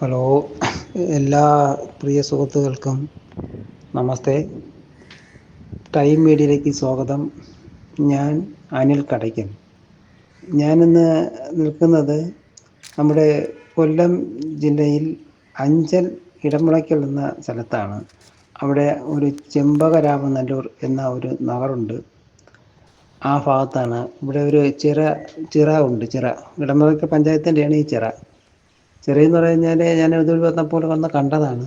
Hello, എല്ലാ പ്രിയ സുഹൃത്തുക്കൾക്കും നമസ്തേ. Time മീഡിയയിലേക്ക് സ്വാഗതം. ഞാൻ അനിൽ കടയ്ക്കൽ. ഞാനിന്ന് നിൽക്കുന്നത് നമ്മുടെ കൊല്ലം ജില്ലയിൽ അഞ്ചൽ ഇടമുളയ്ക്കൽ എന്ന സ്ഥലത്താണ്. അവിടെ ഒരു ചെമ്പകരാമനല്ലൂർ എന്ന ഒരു നഗറുണ്ട്. ആ ഭാഗത്താണ്. ഇവിടെ ഒരു ചിറ ഉണ്ട്. ഇടമുളയ്ക്കൽ പഞ്ചായത്തിൻ്റെയാണ് ഈ ചിറ. ചിറയെന്ന് പറഞ്ഞു കഴിഞ്ഞാൽ ഞാൻ ഇതിൽ വന്നപ്പോൾ വന്ന് കണ്ടതാണ്.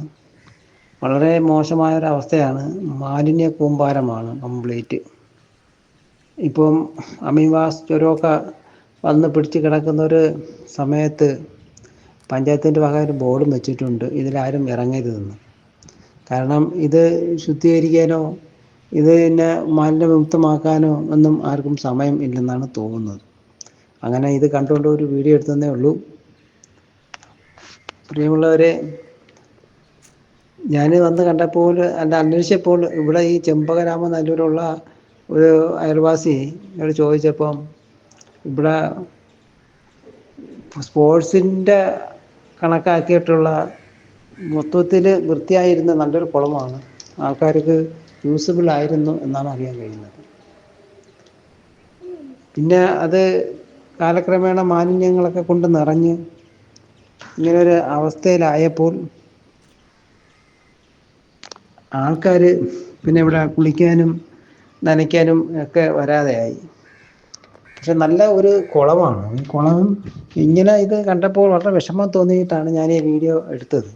വളരെ മോശമായൊരവസ്ഥയാണ്. മാലിന്യ കൂമ്പാരമാണ് കംപ്ലീറ്റ്. ഇപ്പം അമീബാസ് ജ്വരമൊക്കെ വന്ന് പിടിച്ച് കിടക്കുന്ന ഒരു സമയത്ത് പഞ്ചായത്തിൻ്റെ വക ഒരു ബോർഡും വെച്ചിട്ടുണ്ട്, ഇതിലാരും ഇറങ്ങരുതെന്ന്. കാരണം ഇത് ശുദ്ധീകരിക്കാനോ ഇത് പിന്നെ മാലിന്യമുക്തമാക്കാനോ ഒന്നും ആർക്കും സമയം ഇല്ലെന്നാണ് തോന്നുന്നത്. അങ്ങനെ ഇത് കണ്ടുകൊണ്ട് ഒരു വീഡിയോ എടുത്തതേ ഉള്ളൂ. പ്രിയമുള്ളവരെ, ഞാൻ വന്ന് കണ്ടപ്പോൾ അന്വേഷിച്ചപ്പോൾ ഇവിടെ ഈ ചെമ്പകരാമനല്ലൂരുള്ള ഒരു അയൽവാസി എന്നോട് ചോദിച്ചപ്പം ഇവിടെ സ്പോർട്സിൻ്റെ കണക്കാക്കിയിട്ടുള്ള മൊത്തത്തിൽ വൃത്തിയായിരുന്ന നല്ലൊരു കുളമാണ്, ആൾക്കാർക്ക് യൂസബിൾ ആയിരുന്നു എന്നാണ് അറിയാൻ കഴിയുന്നത്. പിന്നെ അത് കാലക്രമേണ മാലിന്യങ്ങളൊക്കെ കൊണ്ട് നിറഞ്ഞ് ഇങ്ങനൊരു അവസ്ഥയിലായപ്പോൾ ആൾക്കാർ പിന്നെ ഇവിടെ കുളിക്കാനും നനയ്ക്കാനും ഒക്കെ വരാതെയായി. പക്ഷെ നല്ല ഒരു കുളമാണ്. ഈ കുളം ഇങ്ങനെ ഇത് കണ്ടപ്പോൾ വളരെ വിഷമം തോന്നിയിട്ടാണ് ഞാൻ ഈ വീഡിയോ എടുത്തത്.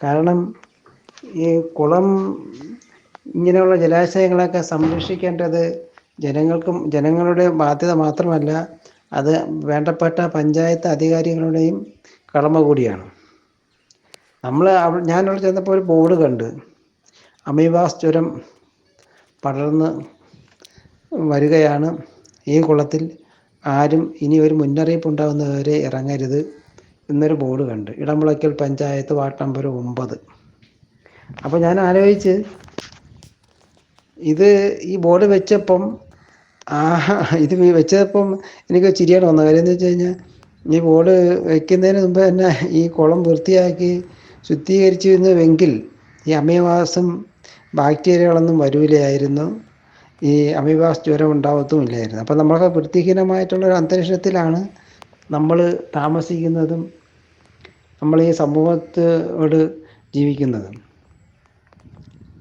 കാരണം ഈ കുളം ഇങ്ങനെയുള്ള ജലാശയങ്ങളൊക്കെ സംരക്ഷിക്കേണ്ടത് ജനങ്ങളുടെ ബാധ്യത മാത്രമല്ല, അത് വേണ്ടപ്പെട്ട പഞ്ചായത്ത് അധികാരികളുടെയും കടമ കൂടിയാണ്. ഞാനവിടെ ചെന്നപ്പോൾ ഒരു ബോർഡ് കണ്ട്, അമീബാസ് ജ്വരം പടർന്ന് വരികയാണ്, ഈ കുളത്തിൽ ആരും ഇനി ഒരു മുന്നറിയിപ്പ് ഉണ്ടാകുന്നവരെ ഇറങ്ങരുത് എന്നൊരു ബോർഡ് കണ്ട്. Edamulakkal panchayat ward number 9. അപ്പോൾ ഞാൻ ആലോചിച്ച്, ഈ ബോർഡ് വെച്ചപ്പം ഇത് വെച്ചപ്പം എനിക്ക് ചിരിയാണ് വന്നത്. കാര്യം എന്ന് വെച്ച് കഴിഞ്ഞാൽ, ഈ ബോർഡ് വയ്ക്കുന്നതിന് മുമ്പ് തന്നെ ഈ കുളം വൃത്തിയാക്കി ശുദ്ധീകരിച്ചിരുന്നുവെങ്കിൽ ഈ അമീബാസും ബാക്ടീരിയകളൊന്നും വരൂലായിരുന്നു, ഈ അമീബാസ് ജ്വരം ഉണ്ടാവത്തുമില്ലായിരുന്നു. അപ്പോൾ നമ്മളൊക്കെ വൃത്തിഹീനമായിട്ടുള്ളൊരു അന്തരീക്ഷത്തിലാണ് നമ്മൾ താമസിക്കുന്നതും നമ്മൾ ഈ സമൂഹത്തോട് ജീവിക്കുന്നതും.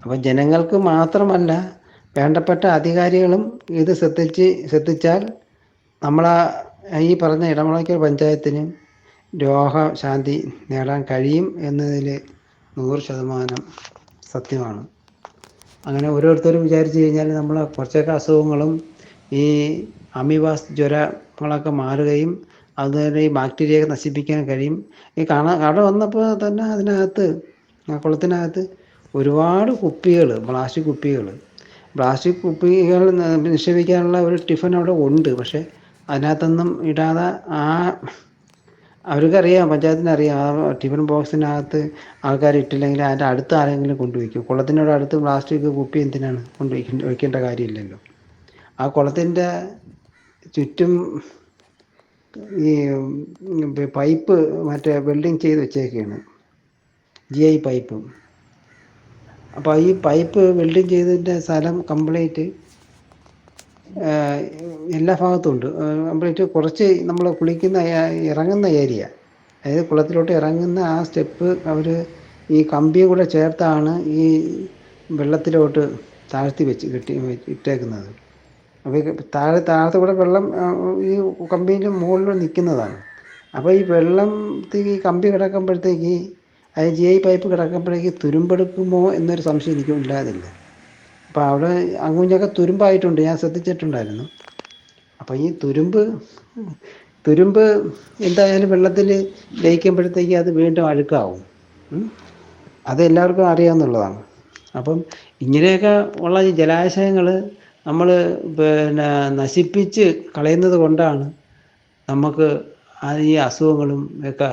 അപ്പം ജനങ്ങൾക്ക് മാത്രമല്ല, വേണ്ടപ്പെട്ട അധികാരികളും ഇത് ശ്രദ്ധിച്ചാൽ ഈ പറഞ്ഞ ഇടമുളയ്ക്കൽ പഞ്ചായത്തിന് രോഗശാന്തി നേടാൻ കഴിയും എന്നതിൽ 100% സത്യമാണ്. അങ്ങനെ ഓരോരുത്തരും വിചാരിച്ചു കഴിഞ്ഞാൽ നമ്മൾ കുറച്ചൊക്കെ അസുഖങ്ങളും ഈ അമീബാസ് ജ്വരങ്ങളൊക്കെ മാറുകയും അതുപോലെ ഈ ബാക്ടീരിയയൊക്കെ നശിപ്പിക്കാൻ കഴിയും. ഈ കട വന്നപ്പോൾ തന്നെ അതിനകത്ത്, ആ കുളത്തിനകത്ത് ഒരുപാട് കുപ്പികൾ, പ്ലാസ്റ്റിക് കുപ്പികൾ നിക്ഷേപിക്കാനുള്ള ഒരു ടിഫിൻ അവിടെ ഉണ്ട്. പക്ഷേ അതിനകത്തൊന്നും ഇടാതെ അവർക്കറിയാം, പഞ്ചായത്തിനറിയാം, ആ ടിഫിൻ ബോക്സിനകത്ത് ആൾക്കാർ ഇട്ടില്ലെങ്കിൽ അതിൻ്റെ അടുത്ത് ആരെങ്കിലും കൊണ്ടുവയ്ക്കും. കുളത്തിനോട് അടുത്ത് പ്ലാസ്റ്റിക് കുപ്പി എന്തിനാണ് വയ്ക്കേണ്ട കാര്യമില്ലല്ലോ. ആ കുളത്തിൻ്റെ ചുറ്റും ഈ പൈപ്പ് വെൽഡിങ് ചെയ്ത് വെച്ചേക്കാണ്, GI പൈപ്പ്. അപ്പോൾ ഈ പൈപ്പ് വെൽഡിങ് ചെയ്തതിൻ്റെ സ്ഥലം കംപ്ലീറ്റ് എല്ലാ ഭാഗത്തും ഉണ്ട്. കംപ്ലീറ്റ് കുറച്ച് നമ്മൾ ഇറങ്ങുന്ന ഏരിയ, അതായത് കുളത്തിലോട്ട് ഇറങ്ങുന്ന ആ സ്റ്റെപ്പ് അവർ ഈ കമ്പിയും കൂടെ ചേർത്താണ് ഈ വെള്ളത്തിലോട്ട് താഴ്ത്തി ഇട്ടേക്കുന്നത്. അപ്പോൾ താഴത്തെ കൂടെ വെള്ളം ഈ കമ്പീൻ്റെ മുകളിൽ നിൽക്കുന്നതാണ്. അപ്പോൾ ഈ ഈ കമ്പി കിടക്കുമ്പോഴത്തേക്ക്, അത് GI പൈപ്പ് കിടക്കുമ്പോഴേക്ക് തുരുമ്പെടുക്കുമോ എന്നൊരു സംശയം എനിക്ക് ഇല്ലാതില്ല. അപ്പോൾ അവിടെ അങ്ങുഞ്ഞൊക്കെ തുരുമ്പായിട്ടുണ്ട്, ഞാൻ ശ്രദ്ധിച്ചിട്ടുണ്ടായിരുന്നു. അപ്പോൾ ഈ തുരുമ്പ് എന്തായാലും വെള്ളത്തിൽ ലയിക്കുമ്പോഴത്തേക്ക് അത് വീണ്ടും അഴുക്കാവും. അത് എല്ലാവർക്കും അറിയാവുന്നതാണ്. അപ്പം ഇങ്ങനെയൊക്കെ ഉള്ള ഈ ജലാശയങ്ങൾ നമ്മൾ നശിപ്പിച്ച് കളയുന്നത് കൊണ്ടാണ് നമുക്ക് ഈ അസുഖങ്ങളും ഒക്കെ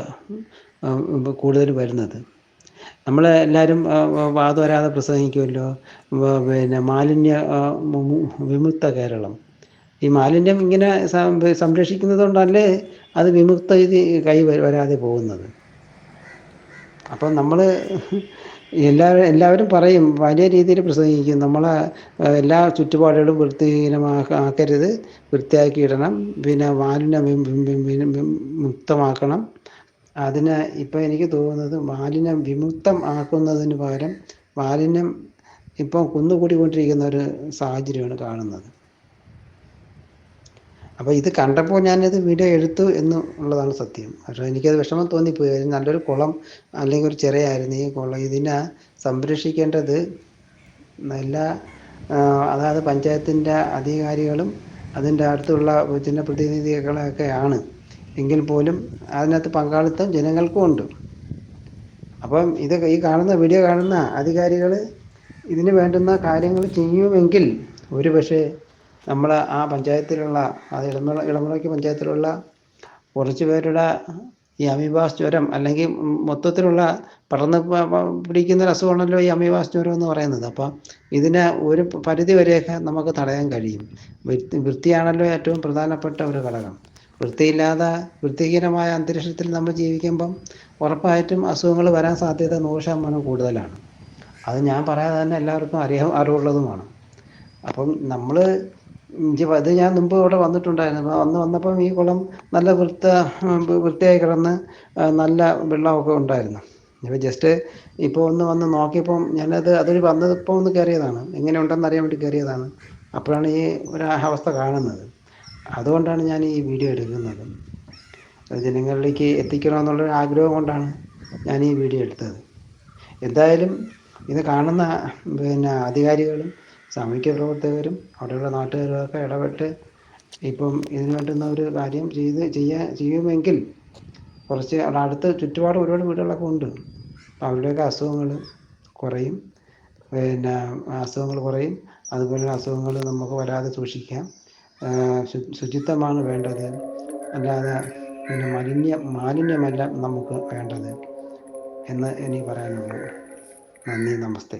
കൂടുതൽ വരുന്നത്. നമ്മളെല്ലാവരും വാദവരാതെ പ്രസംഗിക്കുമല്ലോ, മാലിന്യ വിമുക്ത കേരളം. ഈ മാലിന്യം ഇങ്ങനെ സംരക്ഷിക്കുന്നത് കൊണ്ടല്ലേ അത് വിമുക്ത വരാതെ പോകുന്നത്. അപ്പം നമ്മൾ എല്ലാവരും പറയും, വലിയ രീതിയിൽ പ്രസംഗിക്കും, നമ്മളെ എല്ലാ ചുറ്റുപാടുകളും വൃത്തിഹീനമാക്കരുത്, വൃത്തിയാക്കി ഇടണം, പിന്നെ മാലിന്യം മുക്തമാക്കണം. അതിന് ഇപ്പം എനിക്ക് തോന്നുന്നത് മാലിന്യം വിമുക്തം ആക്കുന്നതിന് പകരം മാലിന്യം ഇപ്പം കുന്നുകൂടിക്കൊണ്ടിരിക്കുന്ന ഒരു സാഹചര്യമാണ് കാണുന്നത്. അപ്പോൾ ഇത് കണ്ടപ്പോൾ ഞാനിത് വീഡിയോ എടുത്തു എന്നുള്ളതാണ് സത്യം. പക്ഷേ എനിക്കത് വിഷമം തോന്നിപ്പോയി. നല്ലൊരു കുളം അല്ലെങ്കിൽ ഒരു ചിറയായിരുന്നു ഈ കുളം. ഇതിനെ സംരക്ഷിക്കേണ്ടത് എല്ലാ അതായത് പഞ്ചായത്തിൻ്റെ അധികാരികളും അതിൻ്റെ അടുത്തുള്ള ജനപ്രതിനിധികളൊക്കെയാണ്. എങ്കിൽ പോലും അതിനകത്ത് പങ്കാളിത്തം ജനങ്ങൾക്കും ഉണ്ട്. അപ്പം ഈ വീഡിയോ കാണുന്ന അധികാരികൾ ഇതിന് വേണ്ടുന്ന കാര്യങ്ങൾ ചെയ്യുമെങ്കിൽ ഒരു പക്ഷേ നമ്മൾ ആ പഞ്ചായത്തിലുള്ള ഇളമുളയ്ക്ക് പഞ്ചായത്തിലുള്ള കുറച്ച് പേരുടെ ഈ അമീബാസ് ജ്വരം, അല്ലെങ്കിൽ മൊത്തത്തിലുള്ള പടർന്ന് പിടിക്കുന്ന ഒരു അസുഖമാണല്ലോ ഈ അമീബാസ് ജ്വരം എന്ന് പറയുന്നത്. അപ്പം ഇതിനെ ഒരു പരിധി വരെയൊക്കെ നമുക്ക് തടയാൻ കഴിയും. വൃത്തിയാണല്ലോ ഏറ്റവും പ്രധാനപ്പെട്ട ഒരു ഘടകം. വൃത്തിഹീനമായ അന്തരീക്ഷത്തിൽ നമ്മൾ ജീവിക്കുമ്പം ഉറപ്പായിട്ടും അസുഖങ്ങൾ വരാൻ സാധ്യത 100% കൂടുതലാണ്. അത് ഞാൻ പറയാതെ തന്നെ എല്ലാവർക്കും അറിവുള്ളതുമാണ്. അപ്പം നമ്മൾ ഇത് ഞാൻ മുമ്പ് ഇവിടെ വന്നിട്ടുണ്ടായിരുന്നു. വന്നപ്പം ഈ കുളം നല്ല വൃത്തിയായി കിടന്ന് നല്ല വെള്ളമൊക്കെ ഉണ്ടായിരുന്നു. ഇപ്പോൾ ജസ്റ്റ് ഇപ്പോൾ വന്ന് നോക്കിയപ്പം അതൊരു വന്നപ്പോൾ ഒന്ന് കയറിയതാണ്, എങ്ങനെ ഉണ്ടെന്ന് അറിയാൻ വേണ്ടി കയറിയതാണ്. അപ്പോഴാണ് ഈ ഒരു അവസ്ഥ കാണുന്നത്. അതുകൊണ്ടാണ് ഞാൻ ഈ വീഡിയോ എടുക്കുന്നത്. ജനങ്ങളിലേക്ക് എത്തിക്കണമെന്നുള്ളൊരു ആഗ്രഹം കൊണ്ടാണ് ഞാൻ ഈ വീഡിയോ എടുത്തത്. എന്തായാലും ഇത് കാണുന്ന അധികാരികളും സാമൂഹ്യ പ്രവർത്തകരും അവിടെയുള്ള നാട്ടുകാരൊക്കെ ഇടപെട്ട് ഇപ്പം ഇതിന് വേണ്ടുന്ന ഒരു കാര്യം ചെയ്യുമെങ്കിൽ കുറച്ച് അവിടെ അടുത്ത് ചുറ്റുപാട് ഒരുപാട് വീടുകളൊക്കെ ഉണ്ട്. അപ്പം അവരുടെയൊക്കെ അസുഖങ്ങൾ കുറയും. അതുപോലെ അസുഖങ്ങൾ നമുക്ക് വരാതെ സൂക്ഷിക്കാം. ശുചിത്വമാണ് വേണ്ടത്, അല്ലാതെ മാലിന്യമല്ല നമുക്ക് വേണ്ടത് എന്ന് എനിക്ക് പറയാനുള്ളൂ. നന്ദി, നമസ്തേ.